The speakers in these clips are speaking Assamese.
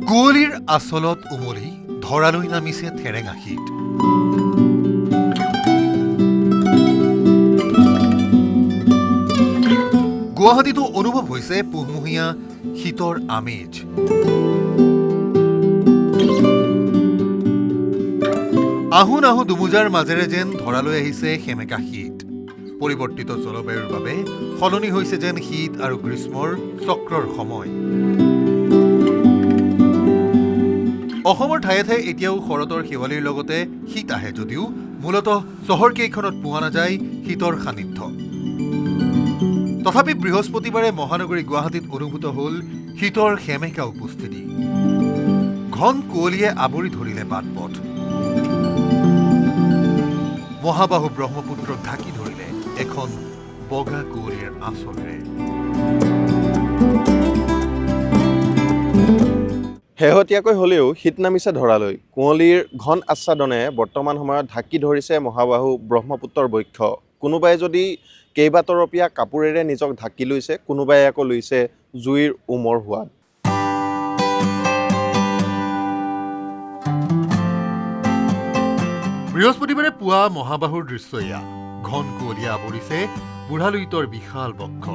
কুঁৱলীৰ আচলত উমলি ধৰালৈ নামিছে থেৰেঙা শীত। গুৱাহাটীতো অনুভৱ হৈছে পুহমহীয়া শীতৰ আমেজ। আহোঁ নাহোঁ দুমুজাৰ মাজেৰে যেন ধৰালৈ আহিছে সেমেকা শীত। পৰিৱৰ্তিত জলবায়ুৰ বাবে সলনি হৈছে যেন শীত আৰু গ্ৰীষ্মৰ চক্ৰৰ সময়। অসমৰ ঠায়ে ঠায়ে এতিয়াও শৰতৰ শেৱালিৰ লগতে শীত আহে যদিও মূলতঃ চহৰকেইখনত পোৱা নাযায় শীতৰ সান্নিধ্য। তথাপি বৃহস্পতিবাৰে মহানগৰী গুৱাহাটীত অনুভূত হ'ল শীতৰ সেমেকা উপস্থিতি। ঘন কুঁৱলীয়ে আৱৰি ধৰিলে বাট পথ। মহাবাহু ব্ৰহ্মপুত্ৰক ঢাকি ধৰিলে এখন বগা কুঁৱলীৰ আঁচলেৰে। শেহতীয়াকৈ হ'লেও শীত নামিছে ধৰালৈ। কুঁৱলীৰ ঘন আচ্ছাদনে বৰ্তমান সময়ত ঢাকি ধৰিছে মহাবাহু ব্ৰহ্মপুত্ৰৰ বক্ষ। কোনোবাই যদি কেইবাতৰপীয়া কাপোৰেৰে নিজক ঢাকি লৈছে, কোনোবাই আকৌ লৈছে জুইৰ উমৰ সোৱাদ। বৃহস্পতিবাৰে পুৱা মহাবাহুৰ দৃশ্য এয়া। ঘন কুঁৱলীয়ে আৱৰিছে বুঢ়ালুইতৰ বিশাল বক্ষ।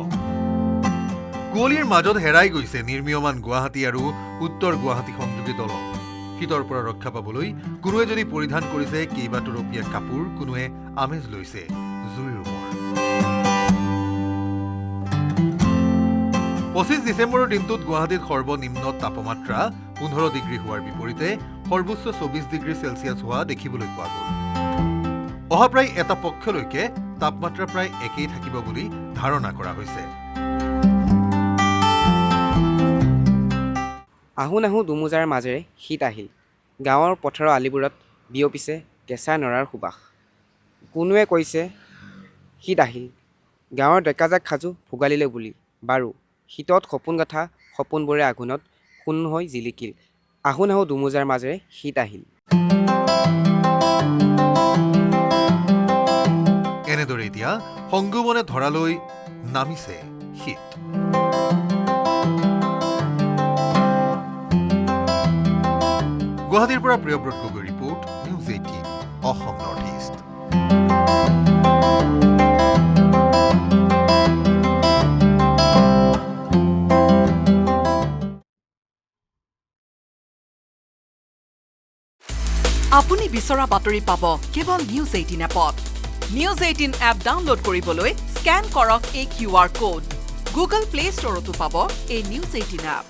কুঁৱলীৰ মাজত হেৰাই গৈছে নিৰ্মীয়মান গুৱাহাটী আৰু উত্তৰ গুৱাহাটী সংযোগী দলং। শীতৰ পৰা ৰক্ষা পাবলৈ কোনোৱে যদি পৰিধান কৰিছে কেইবাতৰপীয়া কাপোৰ, কোনোৱে আমেজ লৈছে জুইৰ উমৰ। ২৫ ডিচেম্বৰৰ দিনটোত গুৱাহাটীত সৰ্বনিম্ন তাপমাত্ৰা ১৫ ডিগ্ৰী হোৱাৰ বিপৰীতে সৰ্বোচ্চ ২৪ ডিগ্ৰী চেলছিয়াছ হোৱা দেখিবলৈ পোৱা গ'ল। অহা প্ৰায় এটা পক্ষলৈকে তাপমাত্ৰা প্ৰায় একেই থাকিব বুলি ধাৰণা কৰা হৈছে। আহোঁ নাহোঁ দুমুজাৰ মাজেৰে শীত আহিল। গাঁৱৰ পথাৰৰ আলিবোৰত বিয়পিছে কেঁচা নৰাৰ সুবাস। কোনোৱে কৈছে শীত আহিল। গাঁৱৰ ডেকাজাক সাজু ভোগালীলৈ বুলি। বাৰু শীতত সপোন গাঁথা সপোনবোৰে আঘোণত সোণ হৈ জিলিকিল। আহোঁ নাহোঁ দুমুজাৰ মাজেৰে শীত আহিল। এনেদৰে এতিয়া সংগমনে ধৰালৈ নামিছে শীত। গুৱাহাটীৰ পৰা Priyabrata Gogoi report, news 18 Assam north east. আপুনি বিচৰা বাতৰি পাব কেৱল নিউজ 18 এপত। নিউজ 18 এপ ডাউনলোড কৰিবলৈ স্কেন কৰক এই QR কোড। গুগল প্লে ষ্টৰতো পাব এই নিউজ 18 এপ।